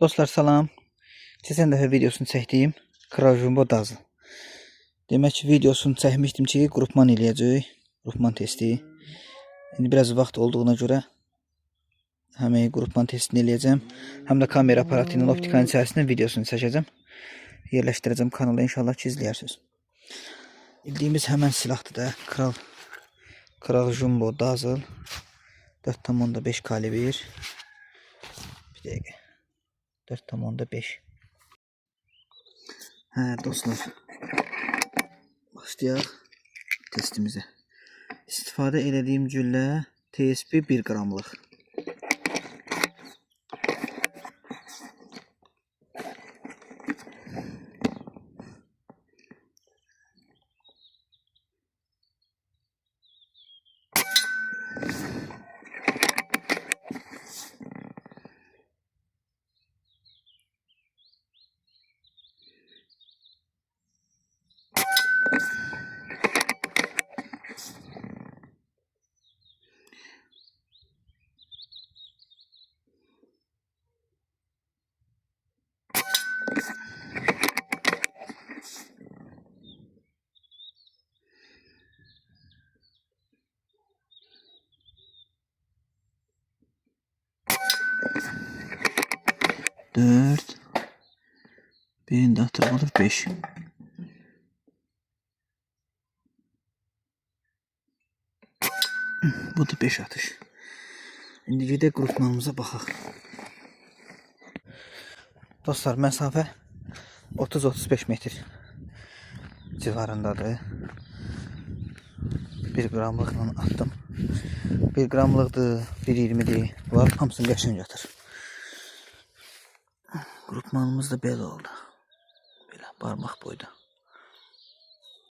Dostlar salam. Keçən dəfə videosunu çəkdiyim Kral Jumbo Dazzle. Demək ki, videosunu çəkmişdim ki, qrupman eləyəcək. Qrupman testi. İndi biraz vaxt olduğuna görə həm qrupman testini eləyəcəm, həm də kamera aparatı ilə optikanın içərisində videosunu çəkəcəm. Yerləşdirəcəm kanala, inşallah ki, izləyərsiniz. Bildiyimiz həmən silahdır da, Kral Jumbo Dazzle 4.5 kalibr. Bir dəqiqə. 4.5. Hə, dostlar. Başlayaq testimizə. İstifadə elədiyim güllə TSP 1 qramlıq. Dört. Birini de hatırladık 5. Bu da 5 atış. İndi gedək qrupmanımıza baxaq. Dostlar, məsafə 30-35 metr civarındadır. 1 qramlıqla attım. 1 qramlıqdır, 1.20'dir. Bunlar hamısını qəşəng yatır. Qrupmanımız da belə oldu. Belə barmaq boyda.